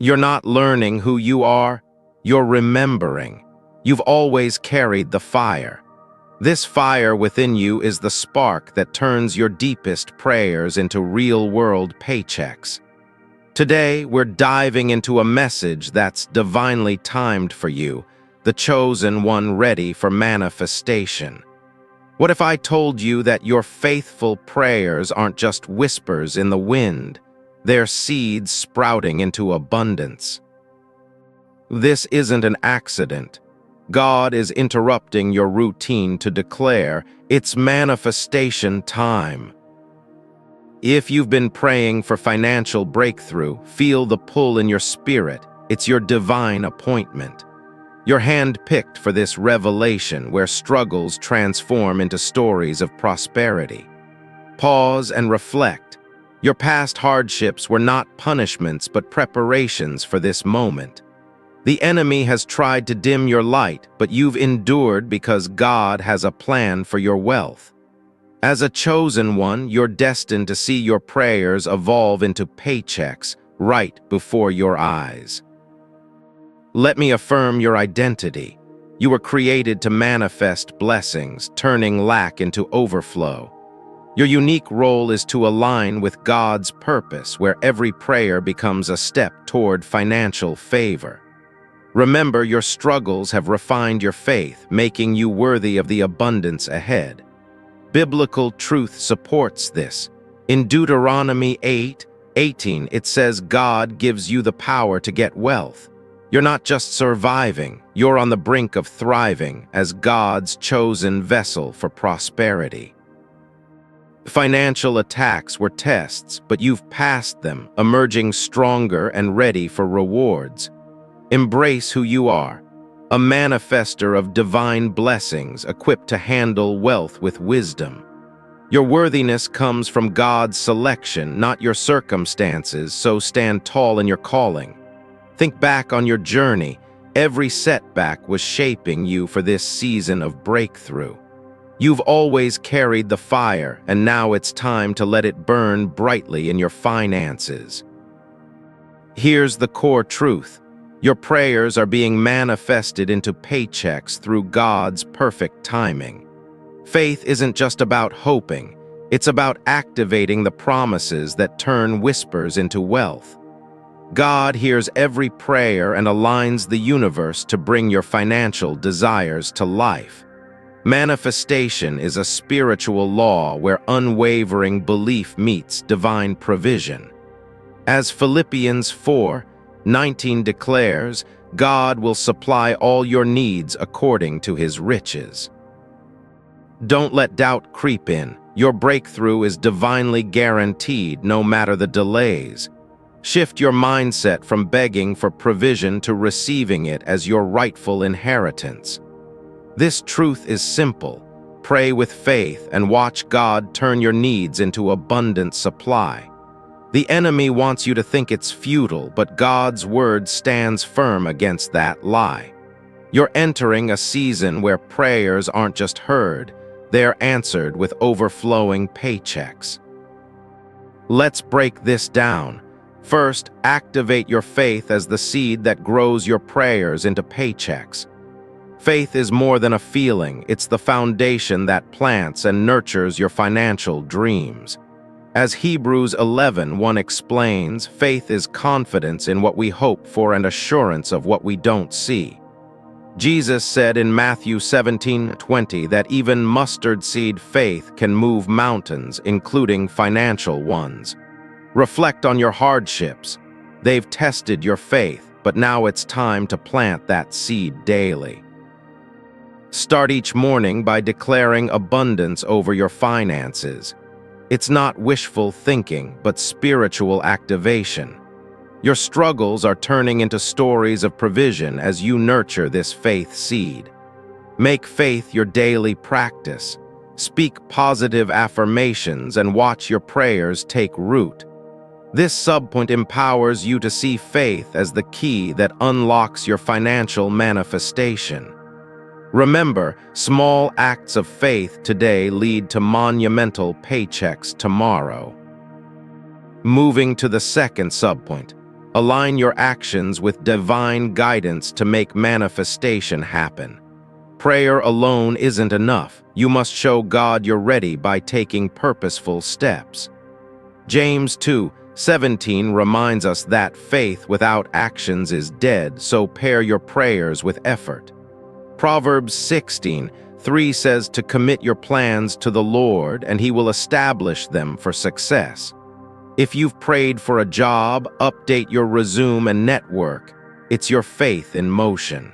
You're not learning who you are, you're remembering. You've always carried the fire. This fire within you is the spark that turns your deepest prayers into real-world paychecks. Today, we're diving into a message that's divinely timed for you, the chosen one ready for manifestation. What if I told you that your faithful prayers aren't just whispers in the wind? They're seeds sprouting into abundance. This isn't an accident. God is interrupting your routine to declare it's manifestation time. If you've been praying for financial breakthrough, feel the pull in your spirit. It's your divine appointment. You're handpicked for this revelation where struggles transform into stories of prosperity. Pause and reflect. Your past hardships were not punishments but preparations for this moment. The enemy has tried to dim your light, but you've endured because God has a plan for your wealth. As a chosen one, you're destined to see your prayers evolve into paychecks right before your eyes. Let me affirm your identity. You were created to manifest blessings, turning lack into overflow. Your unique role is to align with God's purpose, where every prayer becomes a step toward financial favor. Remember, your struggles have refined your faith, making you worthy of the abundance ahead. Biblical truth supports this. In Deuteronomy 8:18, it says God gives you the power to get wealth. You're not just surviving, you're on the brink of thriving as God's chosen vessel for prosperity. Financial attacks were tests, but you've passed them, emerging stronger and ready for rewards. Embrace who you are, a manifester of divine blessings equipped to handle wealth with wisdom. Your worthiness comes from God's selection, not your circumstances, so stand tall in your calling. Think back on your journey. Every setback was shaping you for this season of breakthrough. You've always carried the fire, and now it's time to let it burn brightly in your finances. Here's the core truth. Your prayers are being manifested into paychecks through God's perfect timing. Faith isn't just about hoping, it's about activating the promises that turn whispers into wealth. God hears every prayer and aligns the universe to bring your financial desires to life. Manifestation is a spiritual law where unwavering belief meets divine provision. As Philippians 4:19 declares, God will supply all your needs according to his riches. Don't let doubt creep in. Your breakthrough is divinely guaranteed no matter the delays. Shift your mindset from begging for provision to receiving it as your rightful inheritance. This truth is simple. Pray with faith and watch God turn your needs into abundant supply. The enemy wants you to think it's futile, but God's word stands firm against that lie. You're entering a season where prayers aren't just heard, they're answered with overflowing paychecks. Let's break this down. First, activate your faith as the seed that grows your prayers into paychecks. Faith is more than a feeling, it's the foundation that plants and nurtures your financial dreams. As Hebrews 11:1 explains, faith is confidence in what we hope for and assurance of what we don't see. Jesus said in Matthew 17:20 that even mustard seed faith can move mountains, including financial ones. Reflect on your hardships. They've tested your faith, but now it's time to plant that seed daily. Start each morning by declaring abundance over your finances. It's not wishful thinking, but spiritual activation. Your struggles are turning into stories of provision as you nurture this faith seed. Make faith your daily practice. Speak positive affirmations and watch your prayers take root. This subpoint empowers you to see faith as the key that unlocks your financial manifestation. Remember, small acts of faith today lead to monumental paychecks tomorrow. Moving to the second subpoint, Align your actions with divine guidance to make manifestation happen. Prayer alone isn't enough. You must show God you're ready by taking purposeful steps. James 2:17 reminds us that faith without actions is dead, so pair your prayers with effort. Proverbs 16:3 says to commit your plans to the Lord, and He will establish them for success. If you've prayed for a job, update your resume and network. It's your faith in motion.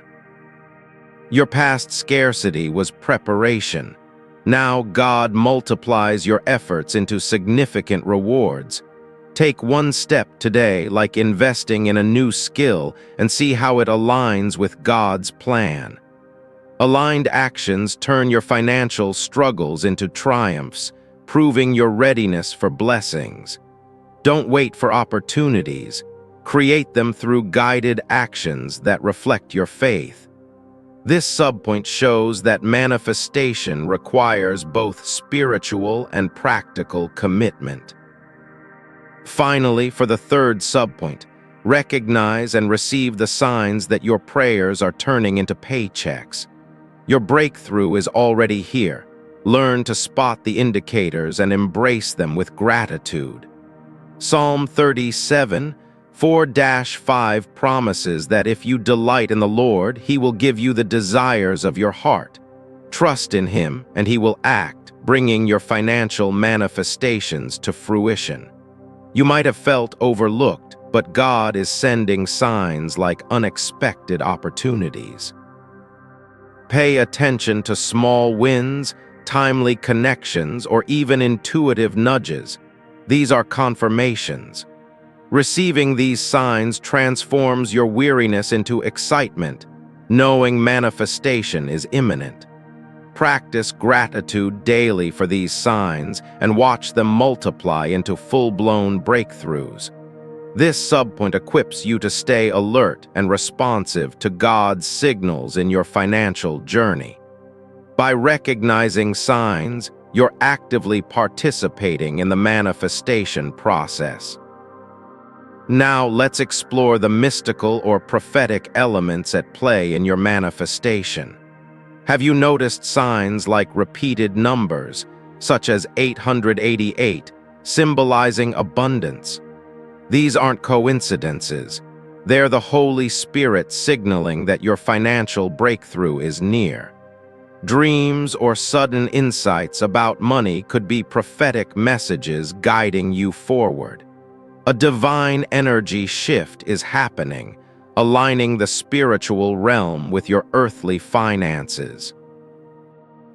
Your past scarcity was preparation. Now God multiplies your efforts into significant rewards. Take one step today, like investing in a new skill, and see how it aligns with God's plan. Aligned actions turn your financial struggles into triumphs, proving your readiness for blessings. Don't wait for opportunities. Create them through guided actions that reflect your faith. This subpoint shows that manifestation requires both spiritual and practical commitment. Finally, for the third subpoint, recognize and receive the signs that your prayers are turning into paychecks. Your breakthrough is already here. Learn to spot the indicators and embrace them with gratitude. Psalm 37:4-5 promises that if you delight in the Lord, He will give you the desires of your heart. Trust in Him, and He will act, bringing your financial manifestations to fruition. You might have felt overlooked, but God is sending signs like unexpected opportunities. Pay attention to small wins, timely connections, or even intuitive nudges. These are confirmations. Receiving these signs transforms your weariness into excitement, knowing manifestation is imminent. Practice gratitude daily for these signs and watch them multiply into full-blown breakthroughs. This subpoint equips you to stay alert and responsive to God's signals in your financial journey. By recognizing signs, you're actively participating in the manifestation process. Now let's explore the mystical or prophetic elements at play in your manifestation. Have you noticed signs like repeated numbers, such as 888, symbolizing abundance? These aren't coincidences. They're the Holy Spirit signaling that your financial breakthrough is near. Dreams or sudden insights about money could be prophetic messages guiding you forward. A divine energy shift is happening, aligning the spiritual realm with your earthly finances.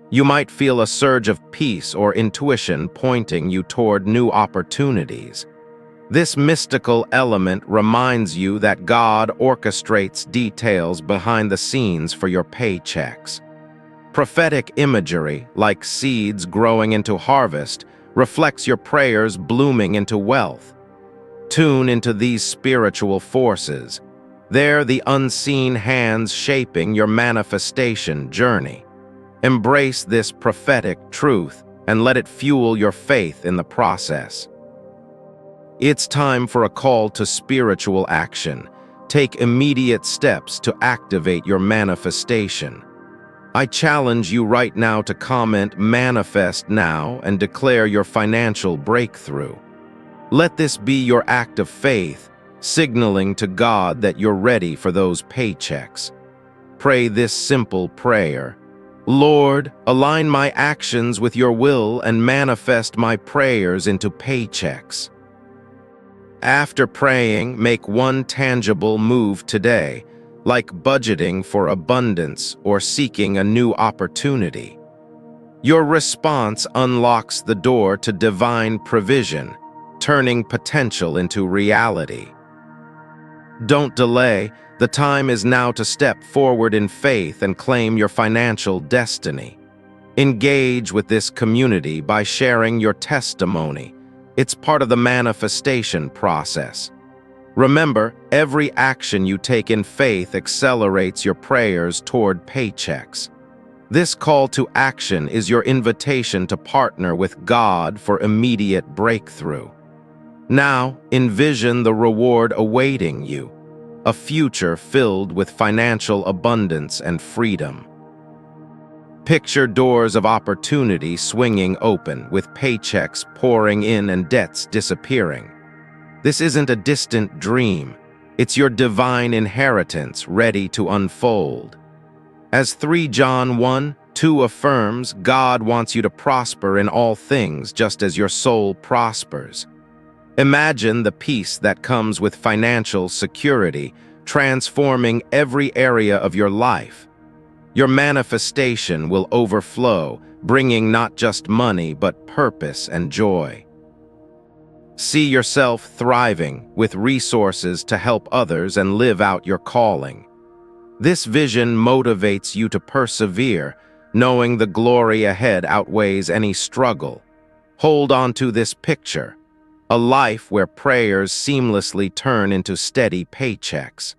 You might feel a surge of peace or intuition pointing you toward new opportunities. This mystical element reminds you that God orchestrates details behind the scenes for your paychecks. Prophetic imagery, like seeds growing into harvest, reflects your prayers blooming into wealth. Tune into these spiritual forces. They're the unseen hands shaping your manifestation journey. Embrace this prophetic truth and let it fuel your faith in the process. It's time for a call to spiritual action. Take immediate steps to activate your manifestation. I challenge you right now to comment "Manifest now" and declare your financial breakthrough. Let this be your act of faith, signaling to God that you're ready for those paychecks. Pray this simple prayer: Lord, align my actions with your will and manifest my prayers into paychecks. After praying, make one tangible move today, like budgeting for abundance or seeking a new opportunity. Your response unlocks the door to divine provision, turning potential into reality. Don't delay. The time is now to step forward in faith and claim your financial destiny. Engage with this community by sharing your testimony. It's part of the manifestation process. Remember, every action you take in faith accelerates your prayers toward paychecks. This call to action is your invitation to partner with God for immediate breakthrough. Now, envision the reward awaiting you, a future filled with financial abundance and freedom. Picture doors of opportunity swinging open, with paychecks pouring in and debts disappearing. This isn't a distant dream. It's your divine inheritance ready to unfold. As 3 John 1:2 affirms, God wants you to prosper in all things just as your soul prospers. Imagine the peace that comes with financial security, transforming every area of your life. Your manifestation will overflow, bringing not just money but purpose and joy. See yourself thriving, with resources to help others and live out your calling. This vision motivates you to persevere, knowing the glory ahead outweighs any struggle. Hold on to this picture, a life where prayers seamlessly turn into steady paychecks.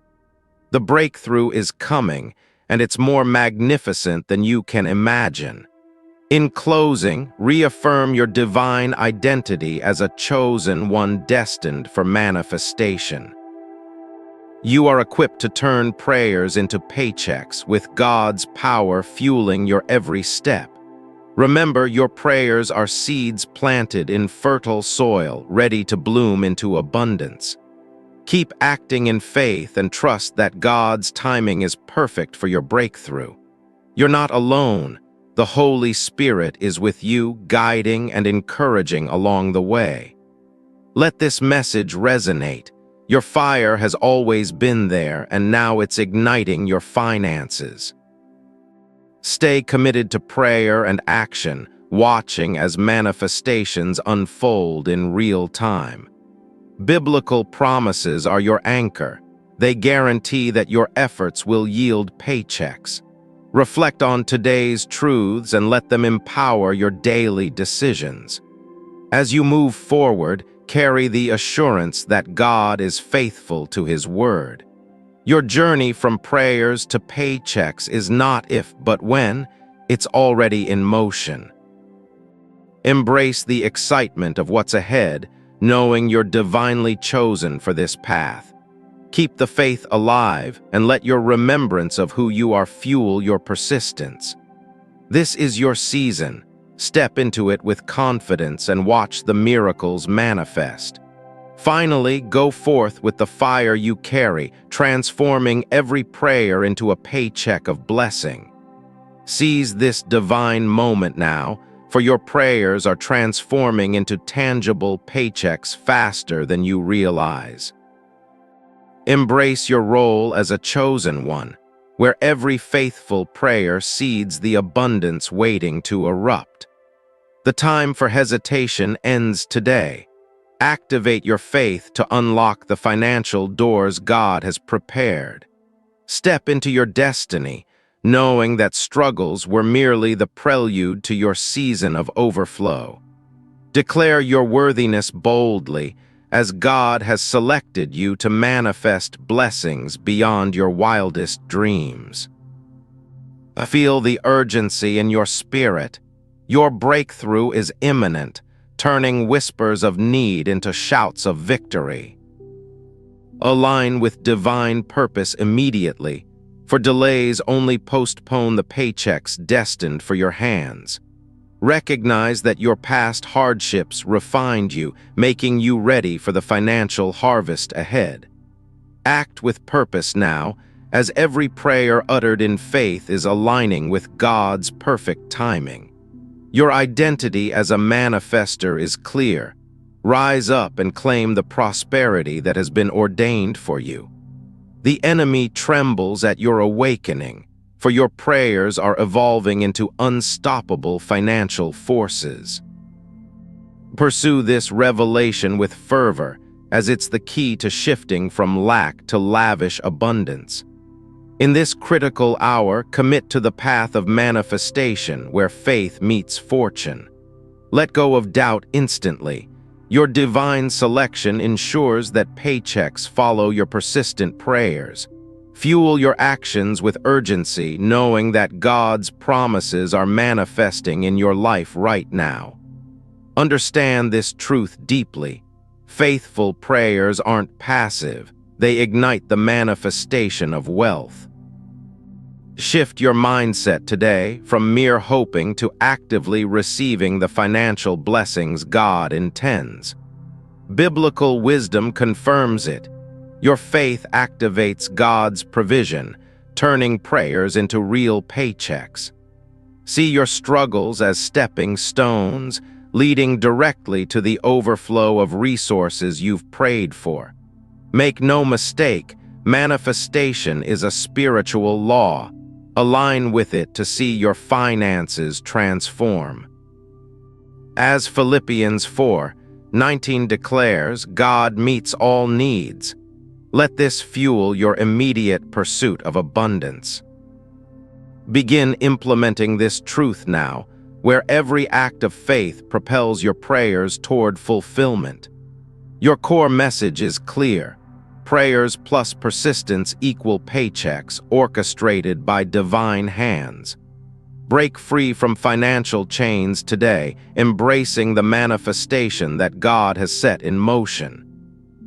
The breakthrough is coming, and it's more magnificent than you can imagine. In closing, reaffirm your divine identity as a chosen one destined for manifestation. You are equipped to turn prayers into paychecks, with God's power fueling your every step. Remember, your prayers are seeds planted in fertile soil, ready to bloom into abundance. Keep acting in faith and trust that God's timing is perfect for your breakthrough. You're not alone. The Holy Spirit is with you, guiding and encouraging along the way. Let this message resonate. Your fire has always been there, and now it's igniting your finances. Stay committed to prayer and action, watching as manifestations unfold in real time. Biblical promises are your anchor. They guarantee that your efforts will yield paychecks. Reflect on today's truths and let them empower your daily decisions. As you move forward, carry the assurance that God is faithful to His word. Your journey from prayers to paychecks is not if, but when. It's already in motion. Embrace the excitement of what's ahead, knowing you're divinely chosen for this path. Keep the faith alive and let your remembrance of who you are fuel your persistence. This is your season. Step into it with confidence and watch the miracles manifest. Finally, go forth with the fire you carry, transforming every prayer into a paycheck of blessing. Seize this divine moment now, for your prayers are transforming into tangible paychecks faster than you realize. Embrace your role as a chosen one, where every faithful prayer seeds the abundance waiting to erupt. The time for hesitation ends today. Activate your faith to unlock the financial doors God has prepared. Step into your destiny, knowing that struggles were merely the prelude to your season of overflow. Declare your worthiness boldly, as God has selected you to manifest blessings beyond your wildest dreams. Feel the urgency in your spirit. Your breakthrough is imminent, turning whispers of need into shouts of victory. Align with divine purpose immediately, for delays only postpone the paychecks destined for your hands. Recognize that your past hardships refined you, making you ready for the financial harvest ahead. Act with purpose now, as every prayer uttered in faith is aligning with God's perfect timing. Your identity as a manifester is clear. Rise up and claim the prosperity that has been ordained for you. The enemy trembles at your awakening, for your prayers are evolving into unstoppable financial forces. Pursue this revelation with fervor, as it's the key to shifting from lack to lavish abundance. In this critical hour, commit to the path of manifestation where faith meets fortune. Let go of doubt instantly. Your divine selection ensures that paychecks follow your persistent prayers. Fuel your actions with urgency, knowing that God's promises are manifesting in your life right now. Understand this truth deeply. Faithful prayers aren't passive, they ignite the manifestation of wealth. Shift your mindset today from mere hoping to actively receiving the financial blessings God intends. Biblical wisdom confirms it. Your faith activates God's provision, turning prayers into real paychecks. See your struggles as stepping stones, leading directly to the overflow of resources you've prayed for. Make no mistake, manifestation is a spiritual law. Align with it to see your finances transform. As Philippians 4:19 declares, God meets all needs. Let this fuel your immediate pursuit of abundance. Begin implementing this truth now, where every act of faith propels your prayers toward fulfillment. Your core message is clear. Prayers plus persistence equal paychecks orchestrated by divine hands. Break free from financial chains today, embracing the manifestation that God has set in motion.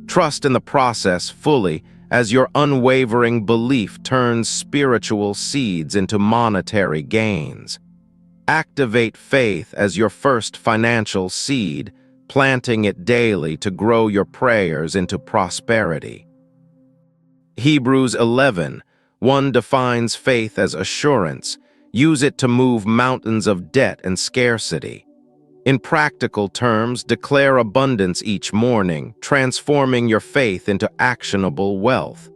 Trust in the process fully as your unwavering belief turns spiritual seeds into monetary gains. Activate faith as your first financial seed, planting it daily to grow your prayers into prosperity. Hebrews 11:1 defines faith as assurance. Use it to move mountains of debt and scarcity. In practical terms, declare abundance each morning, transforming your faith into actionable wealth.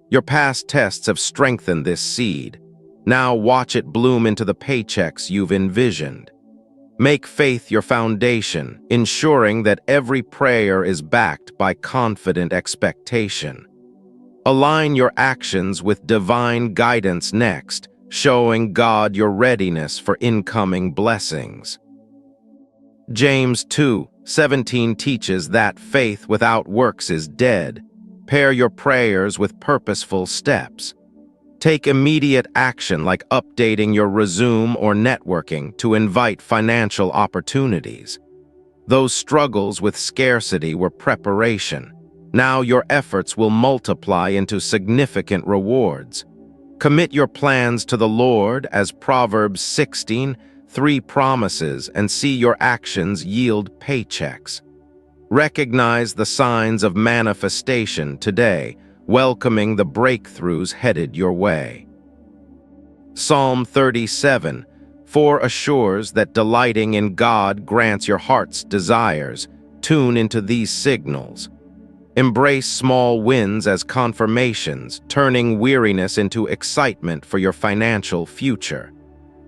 Your past tests have strengthened this seed. Now watch it bloom into the paychecks you've envisioned. Make faith your foundation, ensuring that every prayer is backed by confident expectation. Align your actions with divine guidance next, showing God your readiness for incoming blessings. James 2:17 teaches that faith without works is dead. Pair your prayers with purposeful steps. Take immediate action like updating your resume or networking to invite financial opportunities. Those struggles with scarcity were preparation. Now your efforts will multiply into significant rewards. Commit your plans to the Lord as Proverbs 16:3 promises and see your actions yield paychecks. Recognize the signs of manifestation today, welcoming the breakthroughs headed your way. Psalm 37:4 assures that delighting in God grants your heart's desires. Tune into these signals. Embrace small wins as confirmations, turning weariness into excitement for your financial future.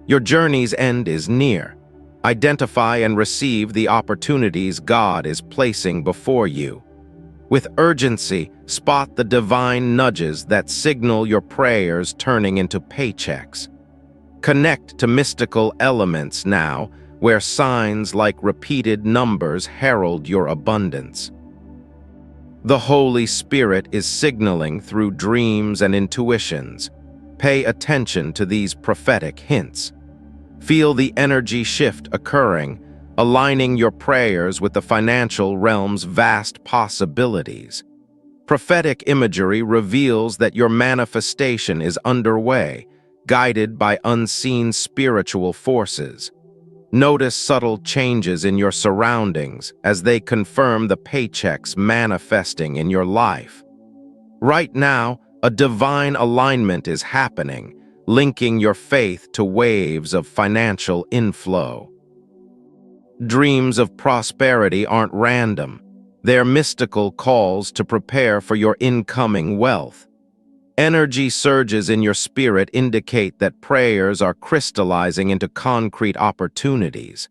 Your journey's end is near. Identify and receive the opportunities God is placing before you. With urgency, spot the divine nudges that signal your prayers turning into paychecks. Connect to mystical elements now, where signs like repeated numbers herald your abundance. The Holy Spirit is signaling through dreams and intuitions. Pay attention to these prophetic hints. Feel the energy shift occurring, aligning your prayers with the financial realm's vast possibilities. Prophetic imagery reveals that your manifestation is underway, guided by unseen spiritual forces. Notice subtle changes in your surroundings as they confirm the paychecks manifesting in your life. Right now, a divine alignment is happening, linking your faith to waves of financial inflow. Dreams of prosperity aren't random. They're mystical calls to prepare for your incoming wealth. Energy surges in your spirit indicate that prayers are crystallizing into concrete opportunities.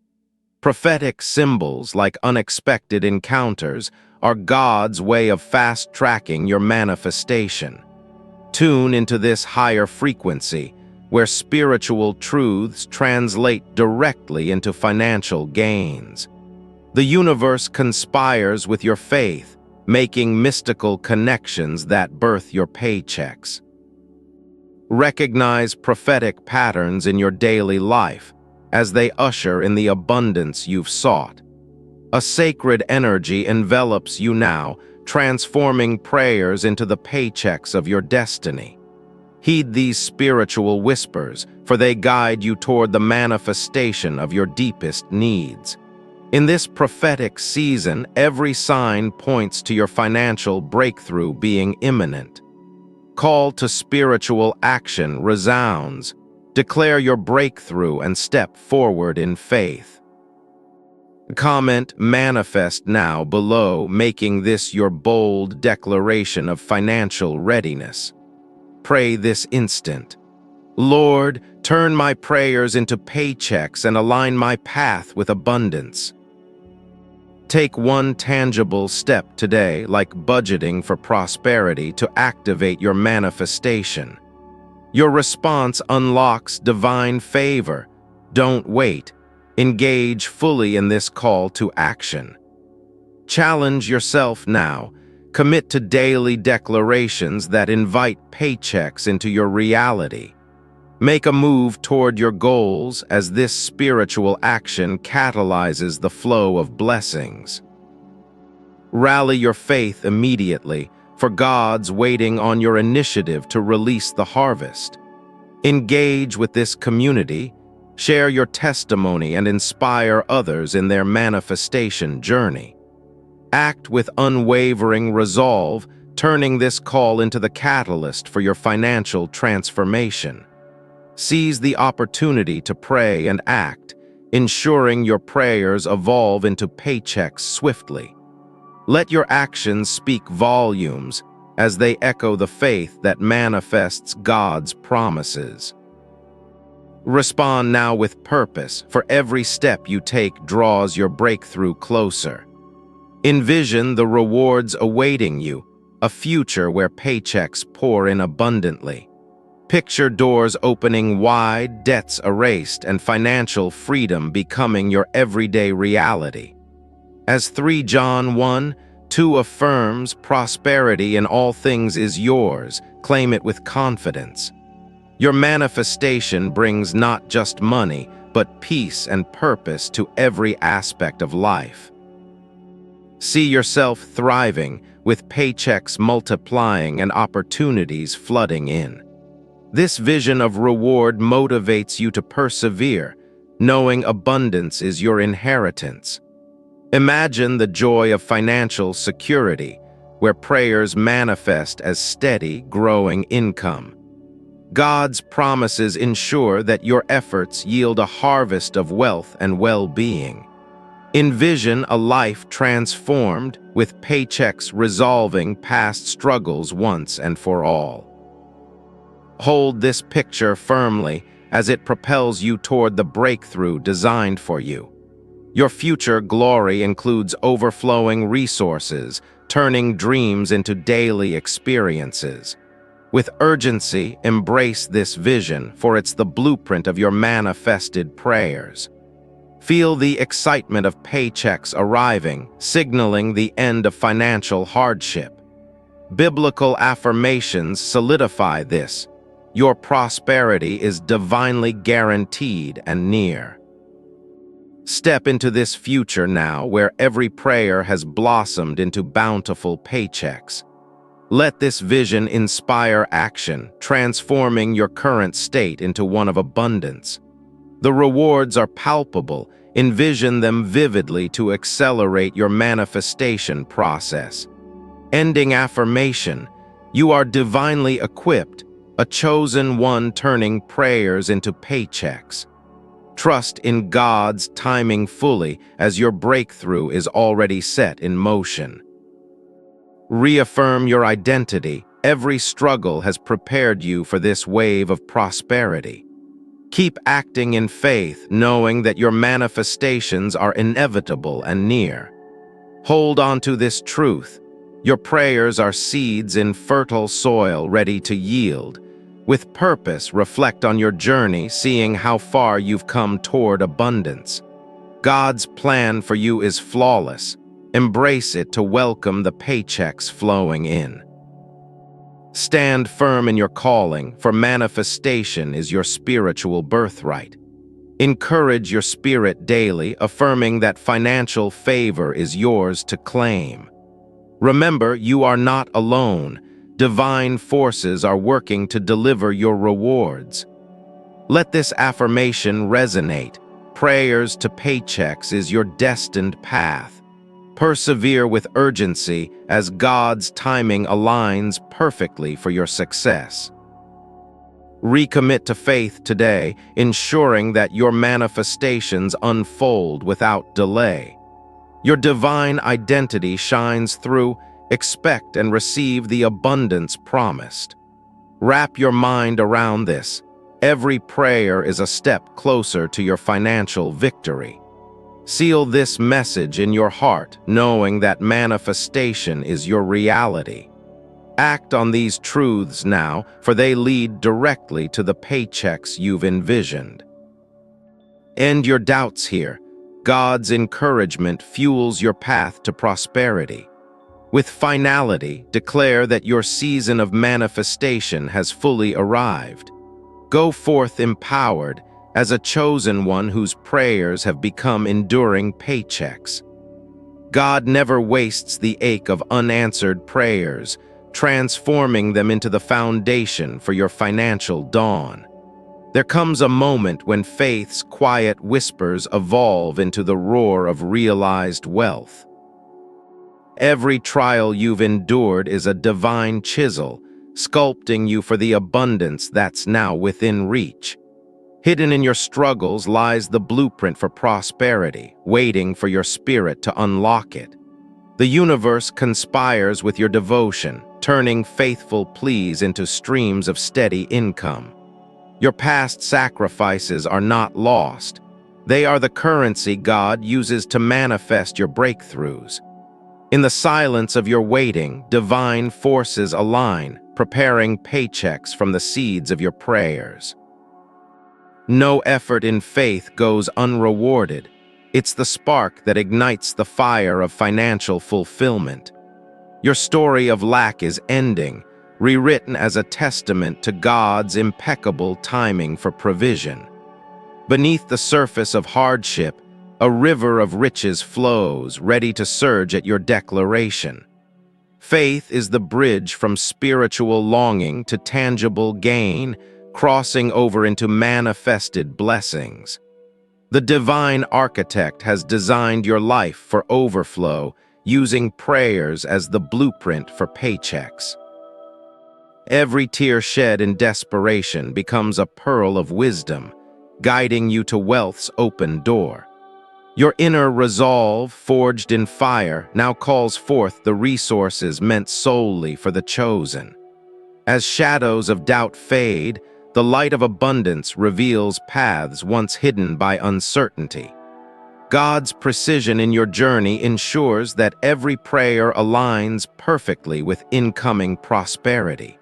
Prophetic symbols like unexpected encounters are God's way of fast-tracking your manifestation. Tune into this higher frequency, where spiritual truths translate directly into financial gains. The universe conspires with your faith, making mystical connections that birth your paychecks. Recognize prophetic patterns in your daily life as they usher in the abundance you've sought. A sacred energy envelops you now, transforming prayers into the paychecks of your destiny. Heed these spiritual whispers, for they guide you toward the manifestation of your deepest needs. In this prophetic season, every sign points to your financial breakthrough being imminent. Call to spiritual action resounds. Declare your breakthrough and step forward in faith. Comment "Manifest now" below, making this your bold declaration of financial readiness. Pray this instant. Lord, turn my prayers into paychecks and align my path with abundance. Take one tangible step today, like budgeting for prosperity, to activate your manifestation. Your response unlocks divine favor. Don't wait. Engage fully in this call to action. Challenge yourself now. Commit to daily declarations that invite paychecks into your reality. Make a move toward your goals, as this spiritual action catalyzes the flow of blessings. Rally your faith immediately, for God's waiting on your initiative to release the harvest. Engage with this community, share your testimony, and inspire others in their manifestation journey. Act with unwavering resolve, turning this call into the catalyst for your financial transformation. Seize the opportunity to pray and act, ensuring your prayers evolve into paychecks swiftly. Let your actions speak volumes as they echo the faith that manifests God's promises. Respond now with purpose, for every step you take draws your breakthrough closer. Envision the rewards awaiting you, a future where paychecks pour in abundantly. Picture doors opening wide, debts erased, and financial freedom becoming your everyday reality. As 3 John 1:2 affirms, prosperity in all things is yours. Claim it with confidence. Your manifestation brings not just money, but peace and purpose to every aspect of life. See yourself thriving, with paychecks multiplying and opportunities flooding in. This vision of reward motivates you to persevere, knowing abundance is your inheritance. Imagine the joy of financial security, where prayers manifest as steady, growing income. God's promises ensure that your efforts yield a harvest of wealth and well-being. Envision a life transformed, with paychecks resolving past struggles once and for all. Hold this picture firmly as it propels you toward the breakthrough designed for you. Your future glory includes overflowing resources, turning dreams into daily experiences. With urgency, embrace this vision, for it's the blueprint of your manifested prayers. Feel the excitement of paychecks arriving, signaling the end of financial hardship. Biblical affirmations solidify this. Your prosperity is divinely guaranteed and near. Step into this future now, where every prayer has blossomed into bountiful paychecks. Let this vision inspire action, transforming your current state into one of abundance. The rewards are palpable. Envision them vividly to accelerate your manifestation process. Ending affirmation: you are divinely equipped, a chosen one turning prayers into paychecks. Trust in God's timing fully, as your breakthrough is already set in motion. Reaffirm your identity. Every struggle has prepared you for this wave of prosperity. Keep acting in faith, knowing that your manifestations are inevitable and near. Hold on to this truth. Your prayers are seeds in fertile soil ready to yield. With purpose, reflect on your journey, seeing how far you've come toward abundance. God's plan for you is flawless. Embrace it to welcome the paychecks flowing in. Stand firm in your calling, for manifestation is your spiritual birthright. Encourage your spirit daily, affirming that financial favor is yours to claim. Remember, you are not alone. Divine forces are working to deliver your rewards. Let this affirmation resonate. Prayers to paychecks is your destined path. Persevere with urgency as God's timing aligns perfectly for your success. Recommit to faith today, ensuring that your manifestations unfold without delay. Your divine identity shines through. Expect and receive the abundance promised. Wrap your mind around this. Every prayer is a step closer to your financial victory. Seal this message in your heart, knowing that manifestation is your reality. Act on these truths now, for they lead directly to the paychecks you've envisioned. End your doubts here. God's encouragement fuels your path to prosperity. With finality, declare that your season of manifestation has fully arrived. Go forth empowered as a chosen one whose prayers have become enduring paychecks. God never wastes the ache of unanswered prayers, transforming them into the foundation for your financial dawn. There comes a moment when faith's quiet whispers evolve into the roar of realized wealth. Every trial you've endured is a divine chisel, sculpting you for the abundance that's now within reach. Hidden in your struggles lies the blueprint for prosperity, waiting for your spirit to unlock it. The universe conspires with your devotion, turning faithful pleas into streams of steady income. Your past sacrifices are not lost. They are the currency God uses to manifest your breakthroughs. In the silence of your waiting, divine forces align, preparing paychecks from the seeds of your prayers. No effort in faith goes unrewarded. It's the spark that ignites the fire of financial fulfillment. Your story of lack is ending, rewritten as a testament to God's impeccable timing for provision. Beneath the surface of hardship, a river of riches flows, ready to surge at your declaration. Faith is the bridge from spiritual longing to tangible gain, crossing over into manifested blessings. The divine architect has designed your life for overflow, using prayers as the blueprint for paychecks. Every tear shed in desperation becomes a pearl of wisdom, guiding you to wealth's open door. Your inner resolve, forged in fire, now calls forth the resources meant solely for the chosen. As shadows of doubt fade, the light of abundance reveals paths once hidden by uncertainty. God's precision in your journey ensures that every prayer aligns perfectly with incoming prosperity.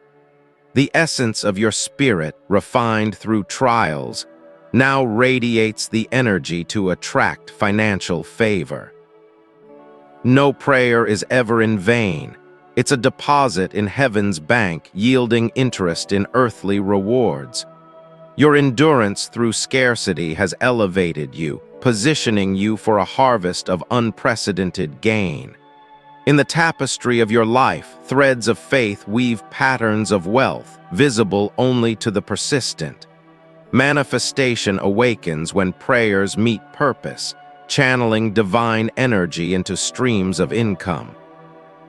The essence of your spirit, refined through trials, now radiates the energy to attract financial favor. No prayer is ever in vain. It's a deposit in heaven's bank, yielding interest in earthly rewards. Your endurance through scarcity has elevated you, positioning you for a harvest of unprecedented gain. In the tapestry of your life, threads of faith weave patterns of wealth, visible only to the persistent. Manifestation awakens when prayers meet purpose, channeling divine energy into streams of income.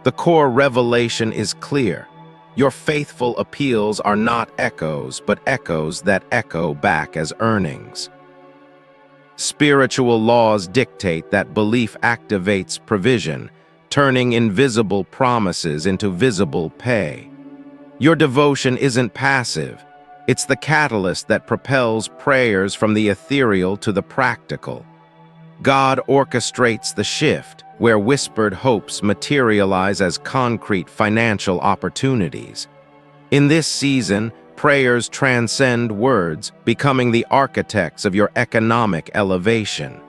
The core revelation is clear. Your faithful appeals are not echoes, but echoes that echo back as earnings. Spiritual laws dictate that belief activates provision, turning invisible promises into visible pay. Your devotion isn't passive. It's the catalyst that propels prayers from the ethereal to the practical. God orchestrates the shift, where whispered hopes materialize as concrete financial opportunities. In this season, prayers transcend words, becoming the architects of your economic elevation.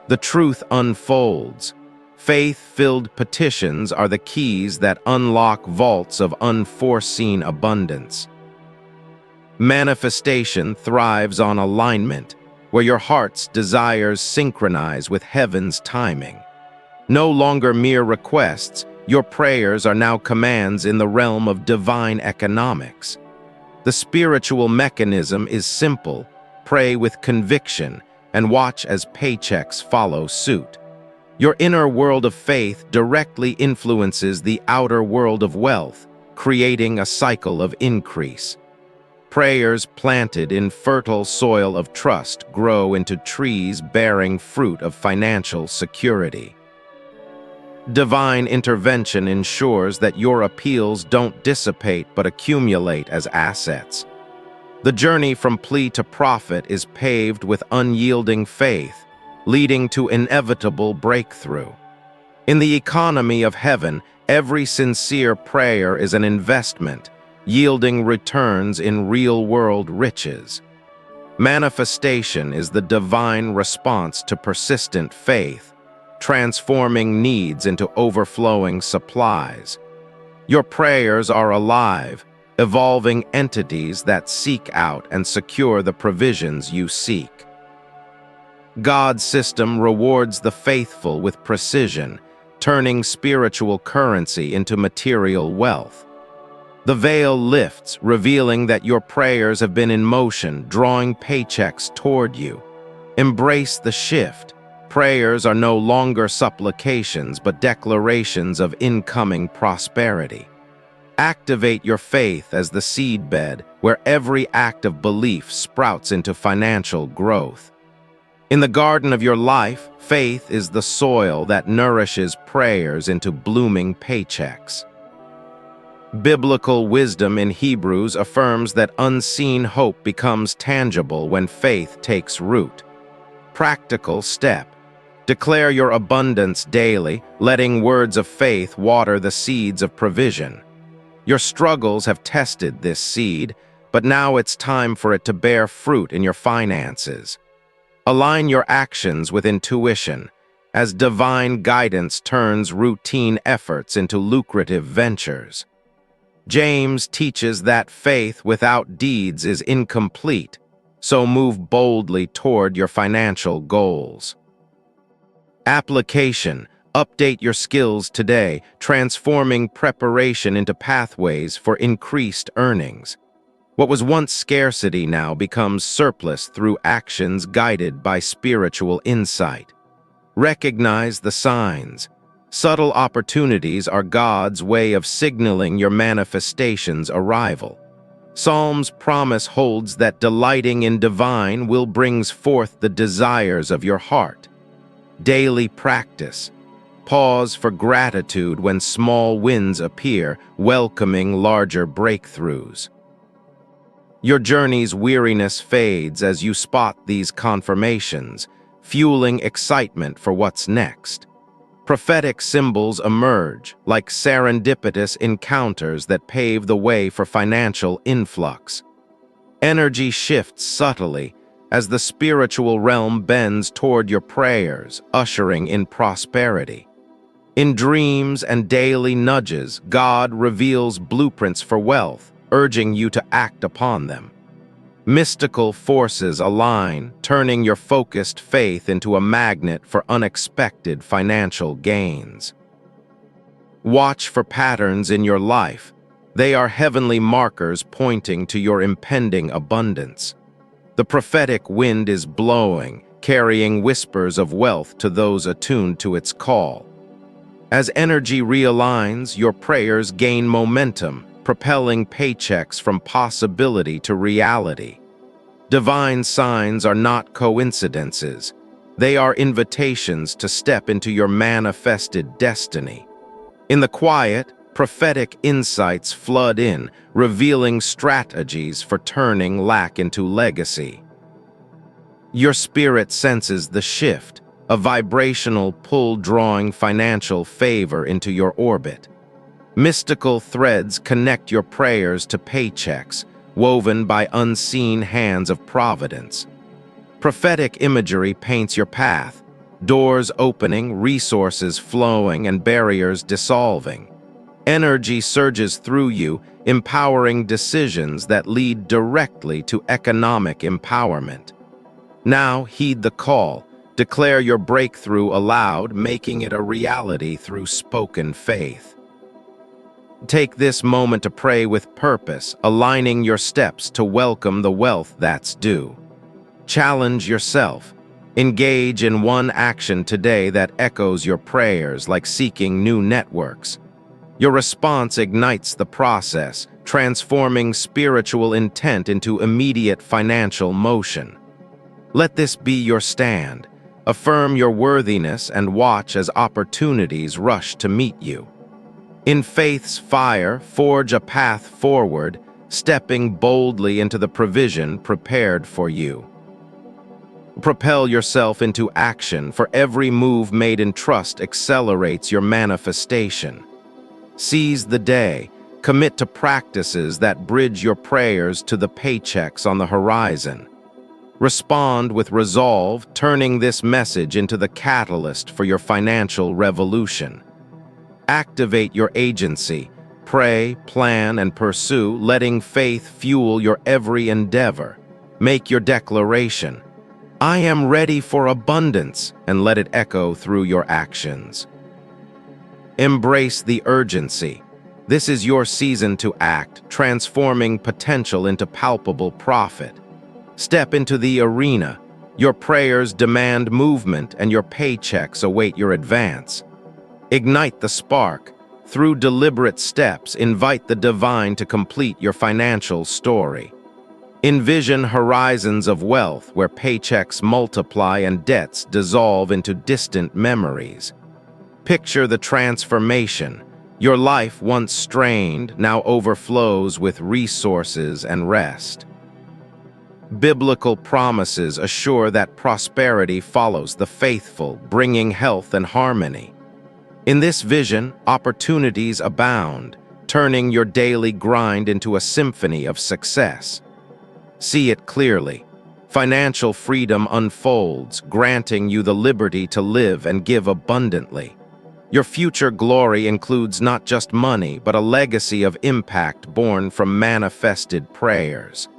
The truth unfolds. Faith-filled petitions are the keys that unlock vaults of unforeseen abundance. Manifestation thrives on alignment. where your heart's desires synchronize with heaven's timing. No longer mere requests, your prayers are now commands in the realm of divine economics. The spiritual mechanism is simple: pray with conviction and watch as paychecks follow suit. Your inner world of faith directly influences the outer world of wealth, creating a cycle of increase. Prayers planted in fertile soil of trust grow into trees bearing fruit of financial security. Divine intervention ensures that your appeals don't dissipate but accumulate as assets. The journey from plea to profit is paved with unyielding faith, leading to inevitable breakthrough. In the economy of heaven, every sincere prayer is an investment, yielding returns in real-world riches. Manifestation is the divine response to persistent faith, transforming needs into overflowing supplies. Your prayers are alive, evolving entities that seek out and secure the provisions you seek. God's system rewards the faithful with precision, turning spiritual currency into material wealth. The veil lifts, revealing that your prayers have been in motion, drawing paychecks toward you. Embrace the shift. Prayers are no longer supplications but declarations of incoming prosperity. Activate your faith as the seedbed, where every act of belief sprouts into financial growth. In the garden of your life, faith is the soil that nourishes prayers into blooming paychecks. Biblical wisdom in Hebrews affirms that unseen hope becomes tangible when faith takes root. Practical step: declare your abundance daily, letting words of faith water the seeds of provision. Your struggles have tested this seed, but now it's time for it to bear fruit in your finances. Align your actions with intuition, as divine guidance turns routine efforts into lucrative ventures. James teaches that faith without deeds is incomplete, so move boldly toward your financial goals. Application: update your skills today, transforming preparation into pathways for increased earnings. What was once scarcity now becomes surplus through actions guided by spiritual insight. Recognize the signs. Subtle opportunities are God's way of signaling your manifestation's arrival. Psalm's promise holds that delighting in divine will brings forth the desires of your heart. Daily practice. Pause for gratitude when small wins appear, welcoming larger breakthroughs. Your journey's weariness fades as you spot these confirmations, fueling excitement for what's next. Prophetic symbols emerge, like serendipitous encounters that pave the way for financial influx. Energy shifts subtly as the spiritual realm bends toward your prayers, ushering in prosperity. In dreams and daily nudges, God reveals blueprints for wealth, urging you to act upon them. Mystical forces align, turning your focused faith into a magnet for unexpected financial gains. Watch for patterns in your life. They are heavenly markers pointing to your impending abundance. The prophetic wind is blowing, carrying whispers of wealth to those attuned to its call. As energy realigns, your prayers gain momentum, propelling paychecks from possibility to reality. Divine signs are not coincidences. They are invitations to step into your manifested destiny. In the quiet, prophetic insights flood in, revealing strategies for turning lack into legacy. Your spirit senses the shift, a vibrational pull drawing financial favor into your orbit. Mystical threads connect your prayers to paychecks, woven by unseen hands of providence. Prophetic imagery paints your path, doors opening, resources flowing, and barriers dissolving. Energy surges through you, empowering decisions that lead directly to economic empowerment. Now heed the call. Declare your breakthrough aloud, making it a reality through spoken faith. Take this moment to pray with purpose, aligning your steps to welcome the wealth that's due. Challenge yourself. Engage in one action today that echoes your prayers, like seeking new networks. Your response ignites the process, transforming spiritual intent into immediate financial motion. Let this be your stand. Affirm your worthiness and watch as opportunities rush to meet you. In faith's fire, forge a path forward, stepping boldly into the provision prepared for you. Propel yourself into action, for every move made in trust accelerates your manifestation. Seize the day. Commit to practices that bridge your prayers to the paychecks on the horizon. Respond with resolve, turning this message into the catalyst for your financial revolution. Activate your agency. Pray, plan, and pursue, letting faith fuel your every endeavor. Make your declaration. I am ready for abundance, and let it echo through your actions. Embrace the urgency. This is your season to act, transforming potential into palpable profit. Step into the arena. Your prayers demand movement, and your paychecks await your advance. Ignite the spark. Through deliberate steps, invite the divine to complete your financial story. Envision horizons of wealth where paychecks multiply and debts dissolve into distant memories. Picture the transformation. Your life, once strained, now overflows with resources and rest. Biblical promises assure that prosperity follows the faithful, bringing health and harmony. In this vision, opportunities abound, turning your daily grind into a symphony of success. See it clearly. Financial freedom unfolds, granting you the liberty to live and give abundantly. Your future glory includes not just money, but a legacy of impact born from manifested prayers.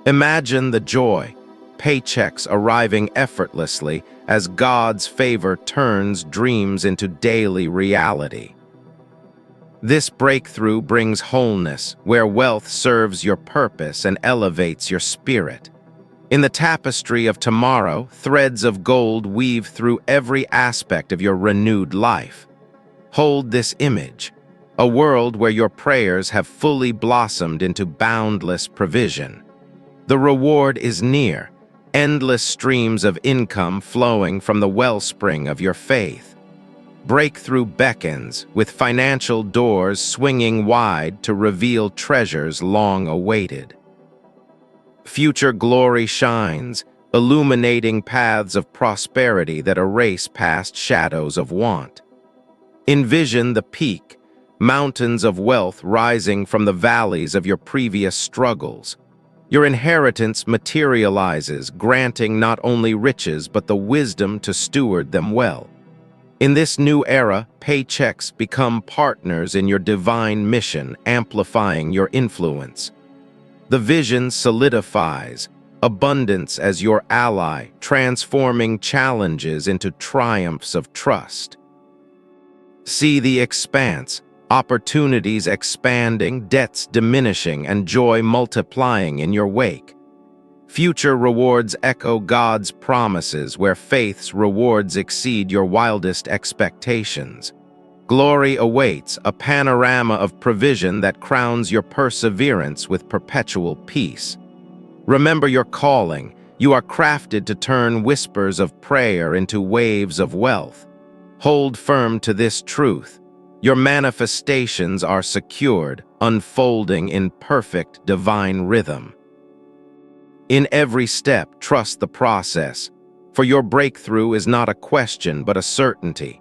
Imagine the joy, paychecks arriving effortlessly as God's favor turns dreams into daily reality. This breakthrough brings wholeness, where wealth serves your purpose and elevates your spirit. In the tapestry of tomorrow, threads of gold weave through every aspect of your renewed life. Hold this image, a world where your prayers have fully blossomed into boundless provision. The reward is near, endless streams of income flowing from the wellspring of your faith. Breakthrough beckons, with financial doors swinging wide to reveal treasures long awaited. Future glory shines, illuminating paths of prosperity that erase past shadows of want. Envision the peak, mountains of wealth rising from the valleys of your previous struggles. Your inheritance materializes, granting not only riches but the wisdom to steward them well. In this new era, paychecks become partners in your divine mission, amplifying your influence. The vision solidifies, abundance as your ally, transforming challenges into triumphs of trust. See the expanse, opportunities expanding, debts diminishing, and joy multiplying in your wake. Future rewards echo God's promises, where faith's rewards exceed your wildest expectations. Glory awaits, a panorama of provision that crowns your perseverance with perpetual peace. Remember your calling. You are crafted to turn whispers of prayer into waves of wealth. Hold firm to this truth. Your manifestations are secured, unfolding in perfect divine rhythm. In every step, trust the process, for your breakthrough is not a question but a certainty.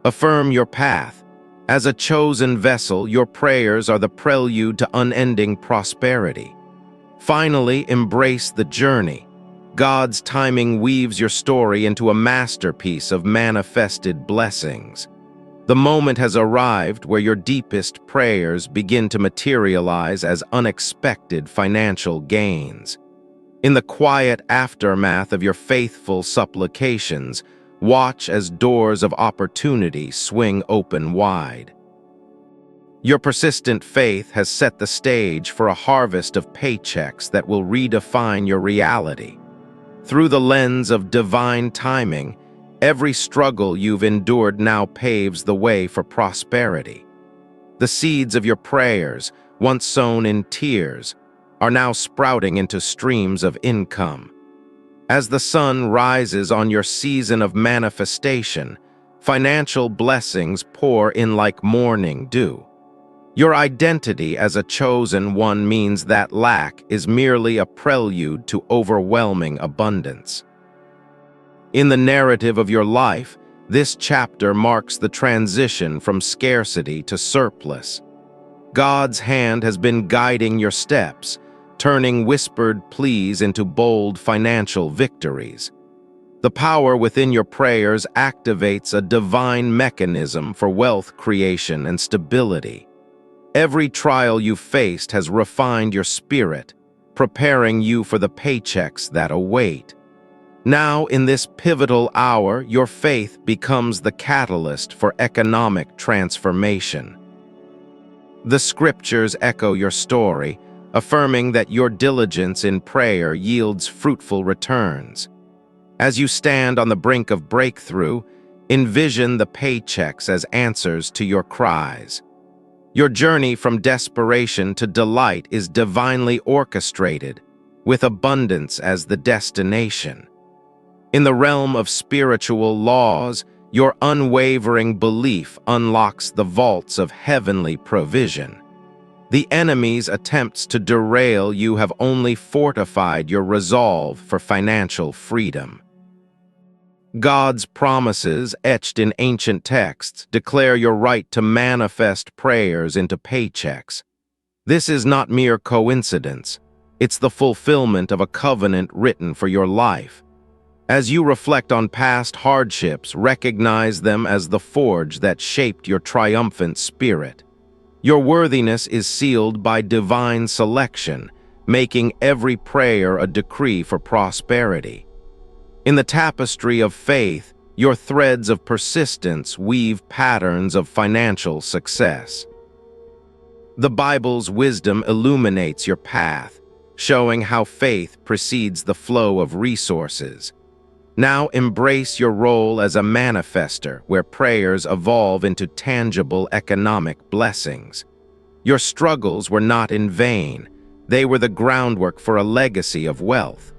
Affirm your path. As a chosen vessel, your prayers are the prelude to unending prosperity. Finally, embrace the journey. God's timing weaves your story into a masterpiece of manifested blessings. The moment has arrived where your deepest prayers begin to materialize as unexpected financial gains. In the quiet aftermath of your faithful supplications, watch as doors of opportunity swing open wide. Your persistent faith has set the stage for a harvest of paychecks that will redefine your reality. Through the lens of divine timing, every struggle you've endured now paves the way for prosperity. The seeds of your prayers, once sown in tears, are now sprouting into streams of income. As the sun rises on your season of manifestation, financial blessings pour in like morning dew. Your identity as a chosen one means that lack is merely a prelude to overwhelming abundance. In the narrative of your life, this chapter marks the transition from scarcity to surplus. God's hand has been guiding your steps, turning whispered pleas into bold financial victories. The power within your prayers activates a divine mechanism for wealth creation and stability. Every trial you've faced has refined your spirit, preparing you for the paychecks that await. Now, in this pivotal hour, your faith becomes the catalyst for economic transformation. The scriptures echo your story, affirming that your diligence in prayer yields fruitful returns. As you stand on the brink of breakthrough, envision the paychecks as answers to your cries. Your journey from desperation to delight is divinely orchestrated, with abundance as the destination. In the realm of spiritual laws, your unwavering belief unlocks the vaults of heavenly provision. The enemy's attempts to derail you have only fortified your resolve for financial freedom. God's promises, etched in ancient texts, declare your right to manifest prayers into paychecks. This is not mere coincidence. It's the fulfillment of a covenant written for your life. As you reflect on past hardships, recognize them as the forge that shaped your triumphant spirit. Your worthiness is sealed by divine selection, making every prayer a decree for prosperity. In the tapestry of faith, your threads of persistence weave patterns of financial success. The Bible's wisdom illuminates your path, showing how faith precedes the flow of resources. Now embrace your role as a manifester, where prayers evolve into tangible economic blessings. Your struggles were not in vain. They were the groundwork for a legacy of wealth.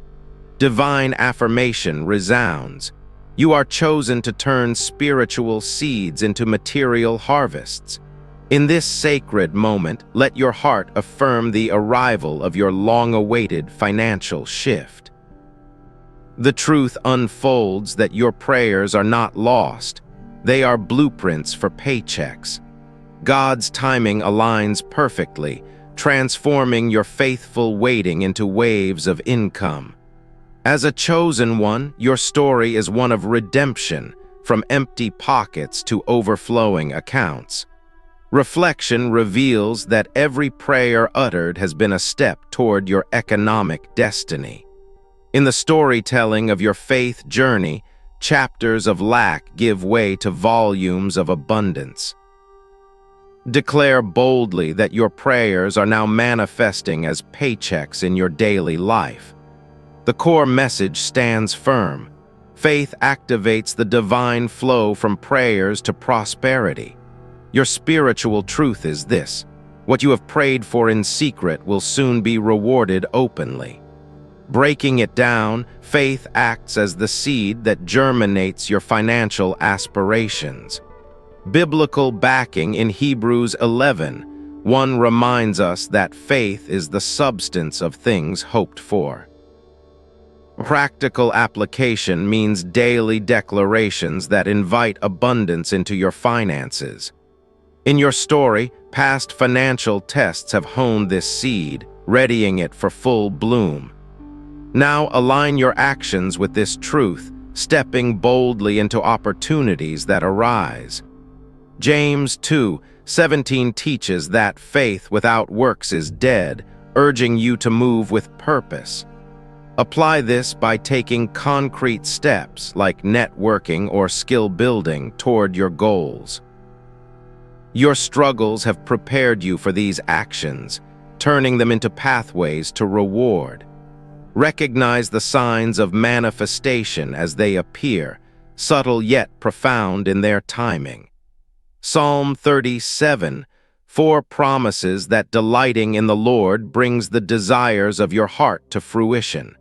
Divine affirmation resounds. You are chosen to turn spiritual seeds into material harvests. In this sacred moment, let your heart affirm the arrival of your long-awaited financial shift. The truth unfolds that your prayers are not lost. They are blueprints for paychecks. God's timing aligns perfectly, transforming your faithful waiting into waves of income. As a chosen one, your story is one of redemption, from empty pockets to overflowing accounts. Reflection reveals that every prayer uttered has been a step toward your economic destiny. In the storytelling of your faith journey, chapters of lack give way to volumes of abundance. Declare boldly that your prayers are now manifesting as paychecks in your daily life. The core message stands firm. Faith activates the divine flow from prayers to prosperity. Your spiritual truth is this: what you have prayed for in secret will soon be rewarded openly. Breaking it down, faith acts as the seed that germinates your financial aspirations. Biblical backing in Hebrews 11:1 reminds us that faith is the substance of things hoped for. Practical application means daily declarations that invite abundance into your finances. In your story, past financial tests have honed this seed, readying it for full bloom. Now align your actions with this truth, stepping boldly into opportunities that arise. James 2:17 teaches that faith without works is dead, urging you to move with purpose. Apply this by taking concrete steps like networking or skill building toward your goals. Your struggles have prepared you for these actions, turning them into pathways to reward. Recognize the signs of manifestation as they appear, subtle yet profound in their timing. Psalm 37:4 promises that delighting in the Lord brings the desires of your heart to fruition.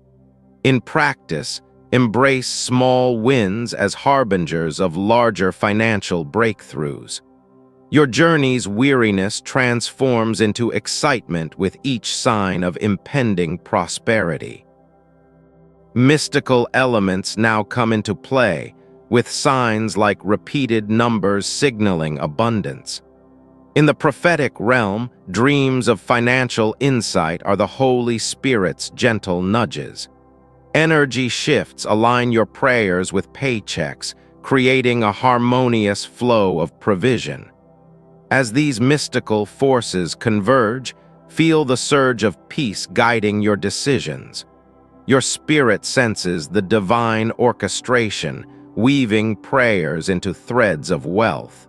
In practice, embrace small wins as harbingers of larger financial breakthroughs. Your journey's weariness transforms into excitement with each sign of impending prosperity. Mystical elements now come into play, with signs like repeated numbers signaling abundance. In the prophetic realm, dreams of financial insight are the Holy Spirit's gentle nudges. Energy shifts align your prayers with paychecks, creating a harmonious flow of provision. As these mystical forces converge, feel the surge of peace guiding your decisions. Your spirit senses the divine orchestration, weaving prayers into threads of wealth.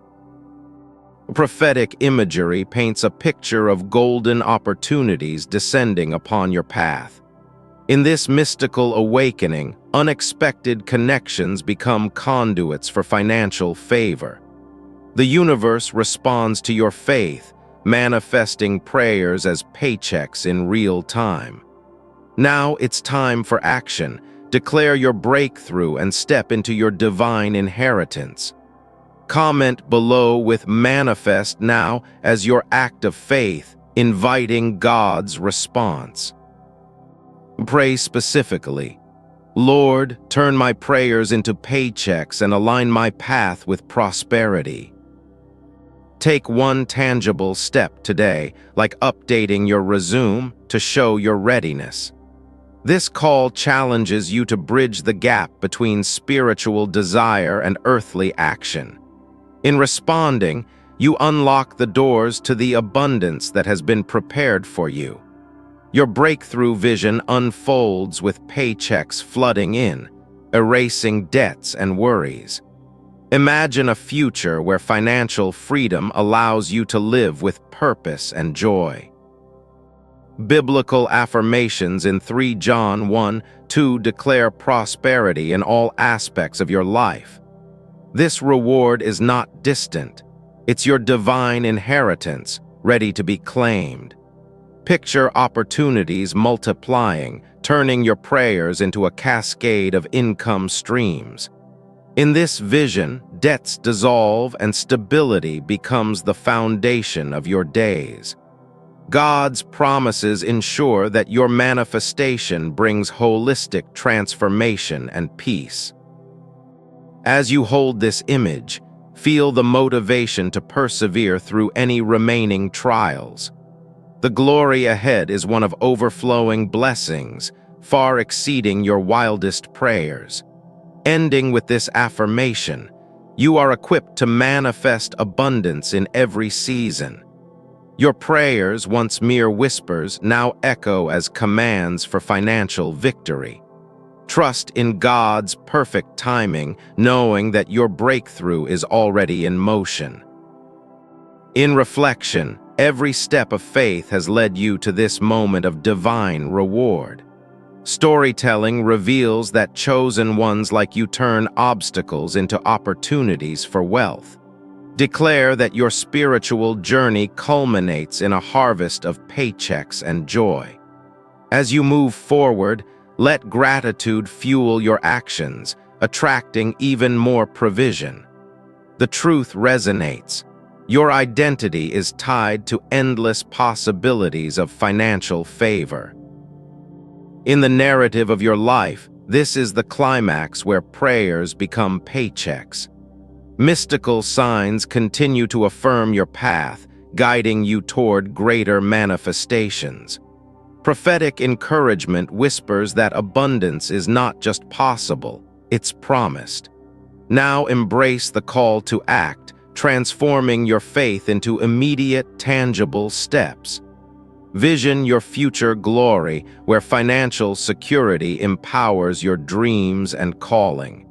Prophetic imagery paints a picture of golden opportunities descending upon your path. In this mystical awakening, unexpected connections become conduits for financial favor. The universe responds to your faith, manifesting prayers as paychecks in real time. Now it's time for action. Declare your breakthrough and step into your divine inheritance. Comment below with "manifest now" as your act of faith, inviting God's response. Pray specifically, "Lord, turn my prayers into paychecks and align my path with prosperity." Take one tangible step today, like updating your resume to show your readiness. This call challenges you to bridge the gap between spiritual desire and earthly action. In responding, you unlock the doors to the abundance that has been prepared for you. Your breakthrough vision unfolds with paychecks flooding in, erasing debts and worries. Imagine a future where financial freedom allows you to live with purpose and joy. Biblical affirmations in 3 John 1:2 declare prosperity in all aspects of your life. This reward is not distant. It's your divine inheritance, ready to be claimed. Picture opportunities multiplying, turning your prayers into a cascade of income streams. In this vision, debts dissolve and stability becomes the foundation of your days. God's promises ensure that your manifestation brings holistic transformation and peace. As you hold this image, feel the motivation to persevere through any remaining trials. The glory ahead is one of overflowing blessings, far exceeding your wildest prayers. Ending with this affirmation, you are equipped to manifest abundance in every season. Your prayers, once mere whispers, now echo as commands for financial victory. Trust in God's perfect timing, knowing that your breakthrough is already in motion. In reflection, every step of faith has led you to this moment of divine reward. Storytelling reveals that chosen ones like you turn obstacles into opportunities for wealth. Declare that your spiritual journey culminates in a harvest of paychecks and joy. As you move forward, let gratitude fuel your actions, attracting even more provision. The truth resonates. Your identity is tied to endless possibilities of financial favor. In the narrative of your life, this is the climax where prayers become paychecks. Mystical signs continue to affirm your path, guiding you toward greater manifestations. Prophetic encouragement whispers that abundance is not just possible, it's promised. Now embrace the call to act, transforming your faith into immediate, tangible steps. Vision your future glory, where financial security empowers your dreams and calling.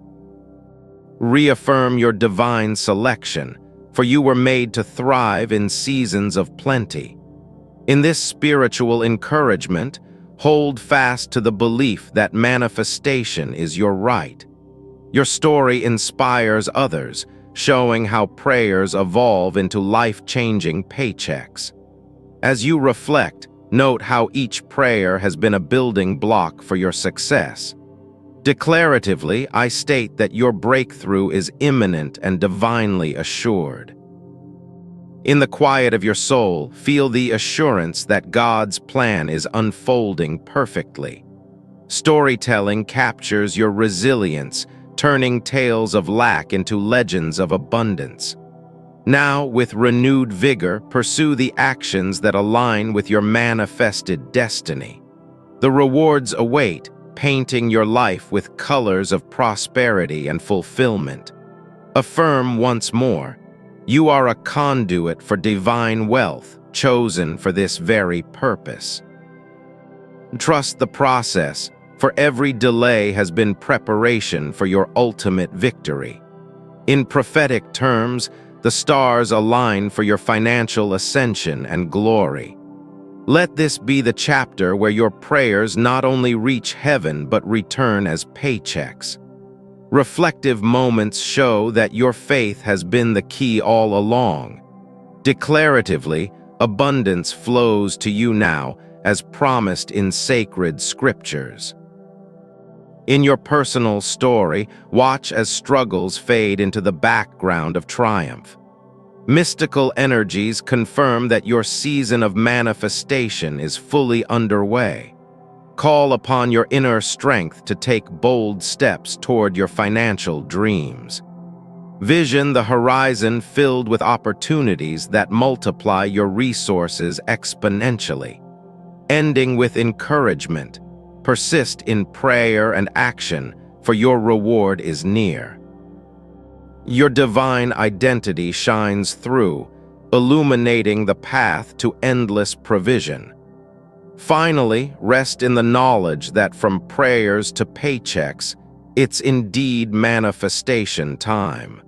Reaffirm your divine selection, for you were made to thrive in seasons of plenty. In this spiritual encouragement, hold fast to the belief that manifestation is your right. Your story inspires others, showing how prayers evolve into life-changing paychecks. As you reflect, note how each prayer has been a building block for your success. Declaratively, I state that your breakthrough is imminent and divinely assured. In the quiet of your soul, feel the assurance that God's plan is unfolding perfectly. Storytelling captures your resilience, turning tales of lack into legends of abundance. Now, with renewed vigor, pursue the actions that align with your manifested destiny. The rewards await, painting your life with colors of prosperity and fulfillment. Affirm once more, you are a conduit for divine wealth, chosen for this very purpose. Trust the process, for every delay has been preparation for your ultimate victory. In prophetic terms, the stars align for your financial ascension and glory. Let this be the chapter where your prayers not only reach heaven but return as paychecks. Reflective moments show that your faith has been the key all along. Declaratively, abundance flows to you now, as promised in sacred scriptures. In your personal story, watch as struggles fade into the background of triumph. Mystical energies confirm that your season of manifestation is fully underway. Call upon your inner strength to take bold steps toward your financial dreams. Vision the horizon filled with opportunities that multiply your resources exponentially. Ending with encouragement, persist in prayer and action, for your reward is near. Your divine identity shines through, illuminating the path to endless provision. Finally, rest in the knowledge that from prayers to paychecks, it's indeed manifestation time.